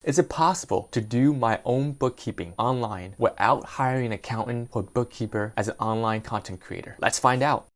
Is it possible to do my own bookkeeping online without hiring an accountant or bookkeeper as an online content creator? Let's find out.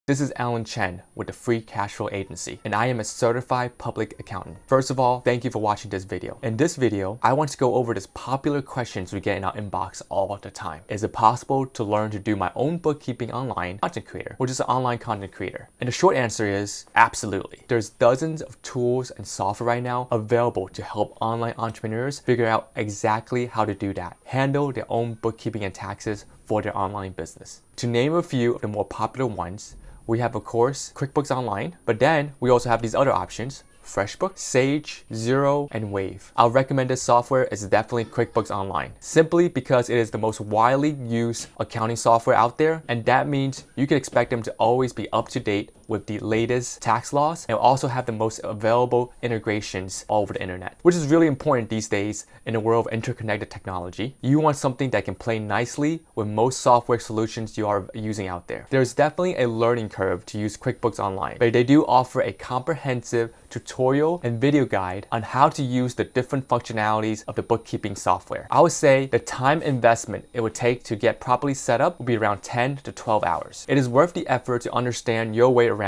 This is Alan Chen with the Free Cash Flow Agency, and I am a certified public accountant. First of all, thank you for watching this video. In this video, I want to go over this popular questions we get in our inbox all the time. Is it possible to learn to do my own bookkeeping online content creator, or just an online content creator? And the short answer is absolutely. There's dozens of tools and software right now available to help online entrepreneurs figure out exactly how to do that, handle their own bookkeeping and taxes for their online business. To name a few of the more popular ones, we have, of course, Quickbooks Online, but then we also have these other options: FreshBooks, Sage, Xero, and Wave. I'll recommend this software is definitely Quickbooks Online, simply because it is the most widely used accounting software out there, and that means you can expect them to always be up to date with the latest tax laws, and also have the most available integrations all over the internet, which is really important these days in the world of interconnected technology. You want something that can play nicely with most software solutions you are using out there. There's definitely a learning curve to use Quickbooks Online, but they do offer a comprehensive tutorial and video guide on how to use the different functionalities of the bookkeeping software. I would say the time investment it would take to get properly set up would be around 10 to 12 hours. It is worth the effort to understand your way around,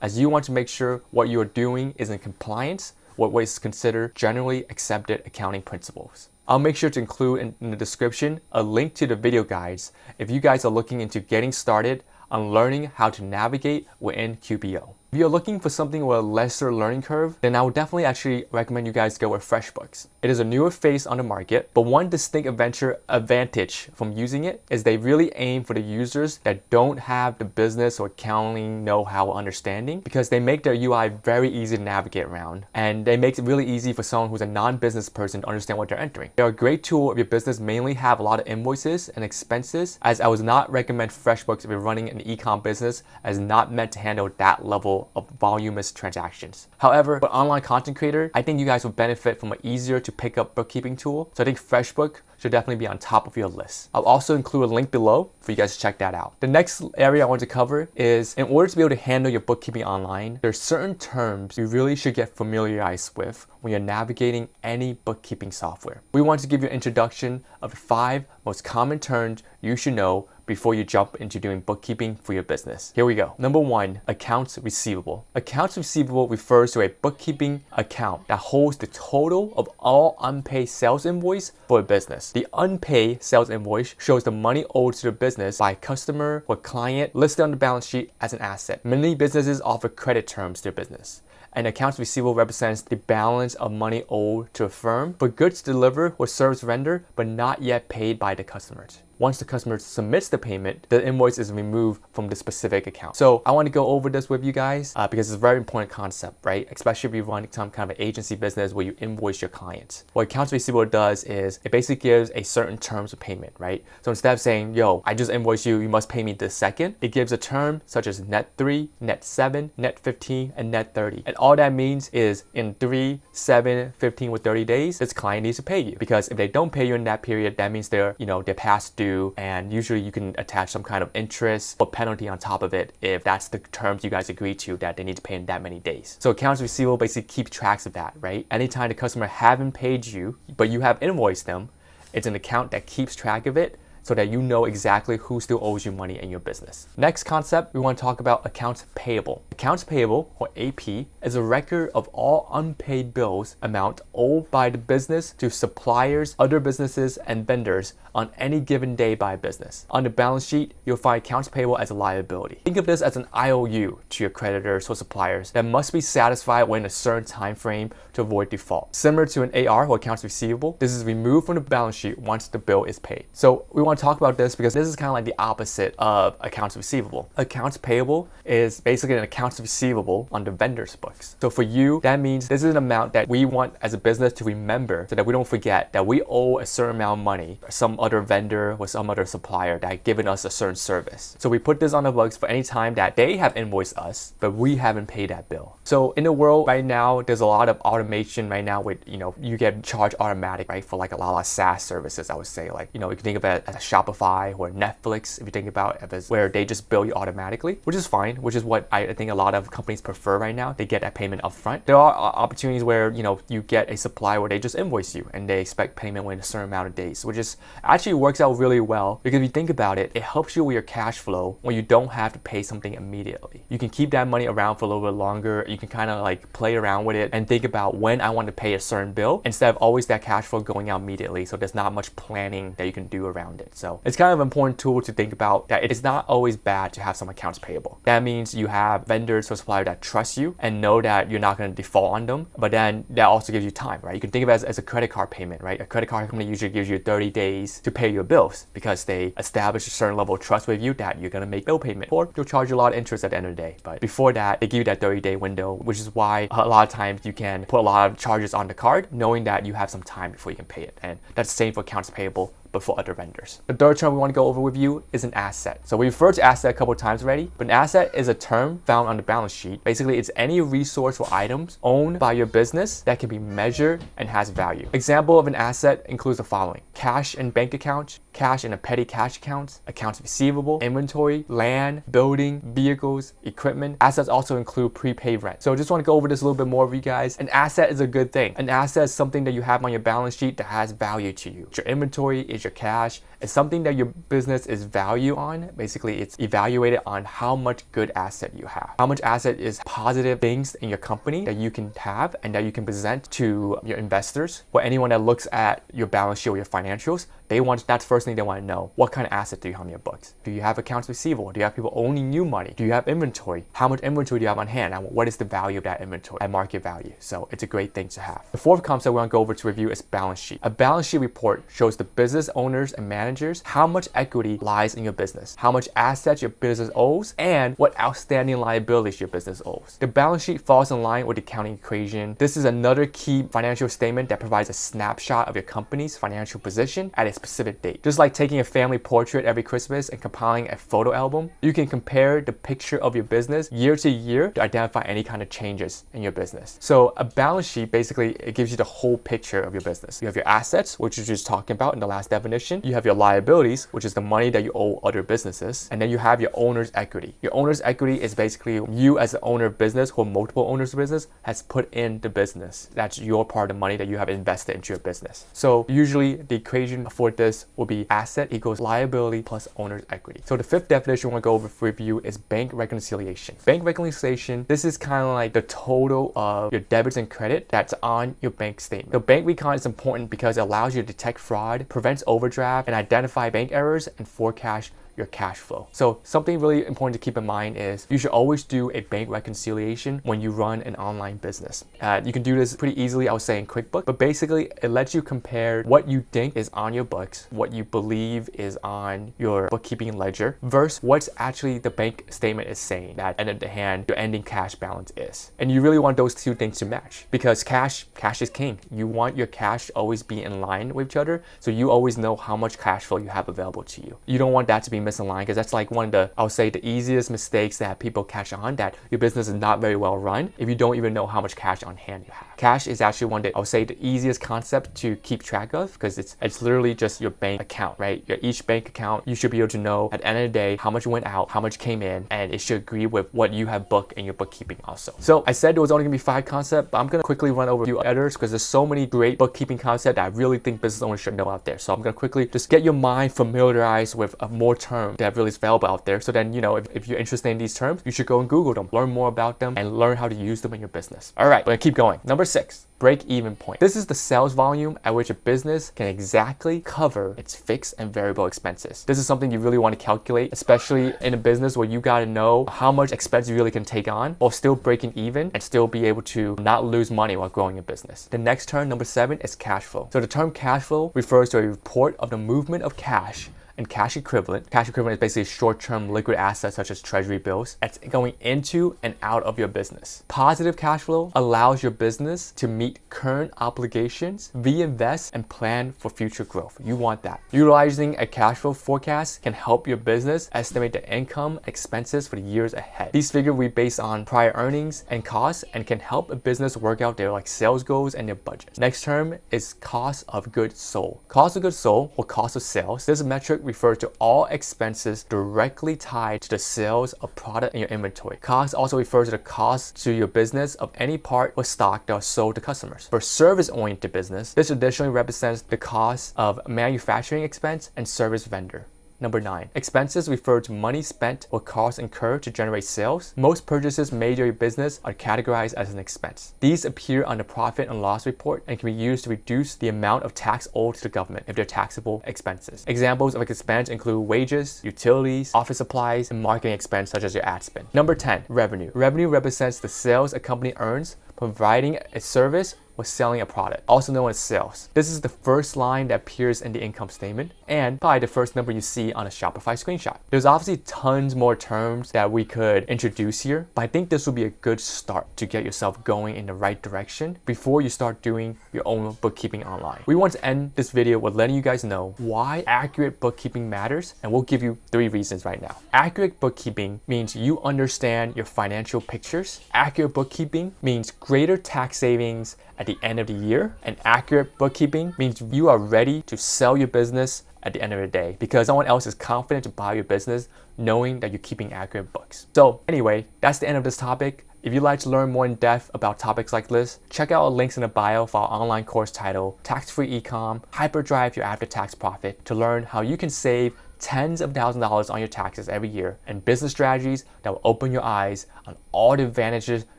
as you want to make sure what you are doing is in compliance with what is considered generally accepted accounting principles. I'll make sure to include in the description a link to the video guides if you guys are looking into getting started on learning how to navigate within QBO. If you're looking for something with a lesser learning curve, then I would definitely actually recommend you guys go with FreshBooks. It is a newer face on the market, but one distinct advantage from using it is they really aim for the users that don't have the business or accounting know-how or understanding, because they make their UI very easy to navigate around, and they make it really easy for someone who's a non-business person to understand what they're entering. They're a great tool if your business mainly have a lot of invoices and expenses, as I would not recommend FreshBooks if you're running an e-com business, as not meant to handle that level of voluminous transactions. However, for online content creator, I think you guys will benefit from an easier to pick up bookkeeping tool. So I think FreshBook should definitely be on top of your list. I'll also include a link below for you guys to check that out. The next area I want to cover is, in order to be able to handle your bookkeeping online, there's certain terms you really should get familiarized with when you're navigating any bookkeeping software. We want to give you an introduction of the 5 most common terms you should know before you jump into doing bookkeeping for your business. Here we go. Number 1, accounts receivable. Accounts receivable refers to a bookkeeping account that holds the total of all unpaid sales invoice for a business. The unpaid sales invoice shows the money owed to the business by a customer or client listed on the balance sheet as an asset. Many businesses offer credit terms to their business, and accounts receivable represents the balance of money owed to a firm for goods delivered or service rendered but not yet paid by the customers. Once the customer submits the payment, the invoice is removed from the specific account. So I want to go over this with you guys because it's a very important concept, right? Especially if you run some kind of an agency business where you invoice your clients. What accounts receivable does is it basically gives a certain terms of payment, right? So instead of saying, yo, I just invoiced you, you must pay me this second, it gives a term such as net 3, net 7, net 15, and net 30. And all that means is in 3, 7, 15 with 30 days, this client needs to pay you, because if they don't pay you in that period, that means they're past due, and usually you can attach some kind of interest or penalty on top of it if that's the terms you guys agree to, that they need to pay in that many days. So accounts receivable basically keep tracks of that, right? Anytime the customer haven't paid you, but you have invoiced them, it's an account that keeps track of it, so that you know exactly who still owes you money in your business. Next concept, we want to talk about accounts payable. Accounts payable, or AP, is a record of all unpaid bills amount owed by the business to suppliers, other businesses, and vendors on any given day by a business. On the balance sheet, you'll find accounts payable as a liability. Think of this as an IOU to your creditors or suppliers that must be satisfied within a certain time frame to avoid default. Similar to an AR, or accounts receivable, this is removed from the balance sheet once the bill is paid. So we want to talk about this because this is kind of like the opposite of accounts receivable. Accounts payable is basically an account accounts receivable on the vendor's books. So for you, that means this is an amount that we want as a business to remember so that we don't forget that we owe a certain amount of money or some other vendor or some other supplier that given us a certain service. So we put this on the books for any time that they have invoiced us, but we haven't paid that bill. So in the world right now, there's a lot of automation right now with, you get charged automatic, right? For like a lot of SaaS services, I would say, like, you can think of it as a Shopify or Netflix, if you think about it, as where they just bill you automatically, which is fine, which is what I think a lot of companies prefer right now. They get that payment upfront. There are opportunities where, you get a supplier where they just invoice you and they expect payment within a certain amount of days, which is actually works out really well, because if you think about it, it helps you with your cash flow when you don't have to pay something immediately. You can keep that money around for a little bit longer. You can kind of like play around with it and think about when I want to pay a certain bill instead of always that cash flow going out immediately. So there's not much planning that you can do around it. So it's kind of an important tool to think about, that it's not always bad to have some accounts payable. That means you have vendors or suppliers that trust you and know that you're not going to default on them, but then that also gives you time, right? You can think of it as a credit card payment, right? A credit card company usually gives you 30 days to pay your bills because they establish a certain level of trust with you that you're going to make bill payment, or they'll charge you a lot of interest at the end of the day. But before that, they give you that 30-day window, which is why a lot of times you can put a lot of charges on the card knowing that you have some time before you can pay it. And that's the same for accounts payable, but for other vendors. The third term we want to go over with you is an asset. So we referred to asset a couple of times already, but an asset is a term found on the balance sheet. Basically, it's any resource or items owned by your business that can be measured and has value. Example of an asset includes the following: cash in bank accounts, cash in a petty cash accounts, accounts receivable, inventory, land, building, vehicles, equipment. Assets also include prepaid rent. So I just want to go over this a little bit more with you guys. An asset is a good thing. An asset is something that you have on your balance sheet that has value to you. Your inventory is your cash. It's something that your business is value on. Basically, it's evaluated on how much good asset you have. How much asset is positive things in your company that you can have and that you can present to your investors or anyone that looks at your balance sheet or your financials. That's the first thing they want to know. What kind of asset do you have on your books? Do you have accounts receivable? Do you have people owing you money? Do you have inventory? How much inventory do you have on hand? And what is the value of that inventory at market value? So it's a great thing to have. The fourth concept we want to go over to review is balance sheet. A balance sheet report shows the business owners and managers how much equity lies in your business, how much assets your business owes, and what outstanding liabilities your business owes. The balance sheet falls in line with the accounting equation. This is another key financial statement that provides a snapshot of your company's financial position at a specific date. Just like taking a family portrait every Christmas and compiling a photo album, you can compare the picture of your business year to year to identify any kind of changes in your business. So a balance sheet, basically, it gives you the whole picture of your business. You have your assets, which we just talking about in the last definition. You have your liabilities, which is the money that you owe other businesses. And then you have your owner's equity. Your owner's equity is basically you as the owner of business or multiple owners of business has put in the business. That's your part of the money that you have invested into your business. So usually the equation for this will be asset equals liability plus owner's equity. So the fifth definition we'll go over for review is bank reconciliation. Bank reconciliation, this is kind of like the total of your debits and credit that's on your bank statement. The bank recon is important because it allows you to detect fraud, prevents overdraft, and identify bank errors and forecast your cash flow. So something really important to keep in mind is you should always do a bank reconciliation when you run an online business. You can do this pretty easily, I would say, in QuickBooks, but basically it lets you compare what you think is on your books, what you believe is on your bookkeeping ledger versus what's actually the bank statement is saying that end of the hand your ending cash balance is. And you really want those two things to match because cash is king. You want your cash to always be in line with each other, so you always know how much cash flow you have available to you. You don't want that to be misaligned because that's like one of the, I would say, the easiest mistakes that people catch on, that your business is not very well run if you don't even know how much cash on hand you have. Cash is actually one of the, I would say, the easiest concept to keep track of because it's literally just your bank account, right? Each bank account, you should be able to know at the end of the day how much went out, how much came in, and it should agree with what you have booked in your bookkeeping also. So I said there was only gonna be 5 concepts, but I'm gonna quickly run over a few others because there's so many great bookkeeping concepts that I really think business owners should know out there. So I'm gonna quickly just get your mind familiarized with more terms that really is available out there. So then, if you're interested in these terms, you should go and Google them, learn more about them, and learn how to use them in your business. All right, we're gonna keep going. Number 6. Break-even point. This is the sales volume at which a business can exactly cover its fixed and variable expenses. This is something you really want to calculate, especially in a business where you got to know how much expense you really can take on while still breaking even and still be able to not lose money while growing your business. The next term, number 7, is cash flow. So the term cash flow refers to a report of the movement of cash and cash equivalent. Cash equivalent is basically short-term liquid assets such as treasury bills. It's going into and out of your business. Positive cash flow allows your business to meet current obligations, reinvest, and plan for future growth. You want that. Utilizing a cash flow forecast can help your business estimate the income, expenses for the years ahead. These figures will be based on prior earnings and costs and can help a business work out their sales goals and their budgets. Next term is cost of goods sold. Cost of goods sold or cost of sales. This metric refers to all expenses directly tied to the sales of product in your inventory. Cost also refers to the cost to your business of any part or stock that are sold to customers. For service-oriented business, this additionally represents the cost of manufacturing expense and service vendor. Number 9. Expenses refer to money spent or costs incurred to generate sales. Most purchases made in your business are categorized as an expense. These appear on the profit and loss report and can be used to reduce the amount of tax owed to the government if they're taxable expenses. Examples of expense include wages, utilities, office supplies, and marketing expense such as your ad spend. Number 10. Revenue. Revenue represents the sales a company earns providing a service or selling a product, also known as sales. This is the first line that appears in the income statement and probably the first number you see on a Shopify screenshot. There's obviously tons more terms that we could introduce here, but I think this will be a good start to get yourself going in the right direction before you start doing your own bookkeeping online. We want to end this video with letting you guys know why accurate bookkeeping matters, and we'll give you 3 reasons right now. Accurate bookkeeping means you understand your financial pictures. Accurate bookkeeping means greater tax savings at the end of the year, and accurate bookkeeping means you are ready to sell your business at the end of the day because someone else is confident to buy your business knowing that you're keeping accurate books. So anyway, that's the end of this topic. If you'd like to learn more in depth about topics like this, check out our links in the bio for our online course titled Tax-Free Ecom, Hyperdrive Your After-Tax Profit to learn how you can save tens of thousands of dollars on your taxes every year and business strategies that will open your eyes on all the advantages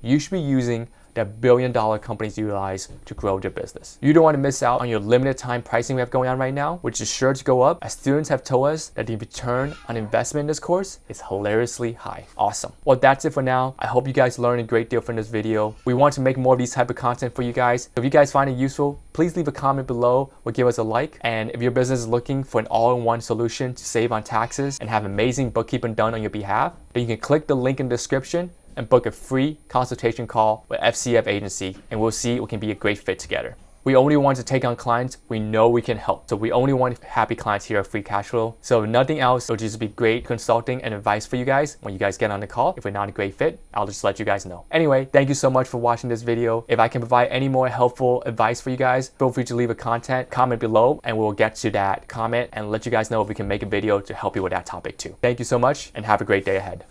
you should be using that billion-dollar companies utilize to grow their business. You don't want to miss out on your limited time pricing we have going on right now, which is sure to go up as students have told us that the return on investment in this course is hilariously high. Awesome. Well, that's it for now. I hope you guys learned a great deal from this video. We want to make more of these type of content for you guys. If you guys find it useful, please leave a comment below or give us a like. And if your business is looking for an all-in-one solution to save on taxes and have amazing bookkeeping done on your behalf, then you can click the link in the description and book a free consultation call with FCF Agency, and we'll see we can be a great fit together. We only want to take on clients we know we can help. So we only want happy clients here at Free Cash Flow. So if nothing else, it'll just be great consulting and advice for you guys when you guys get on the call. If we're not a great fit, I'll just let you guys know. Anyway, thank you so much for watching this video. If I can provide any more helpful advice for you guys, feel free to leave a comment below and we'll get to that comment and let you guys know if we can make a video to help you with that topic too. Thank you so much and have a great day ahead.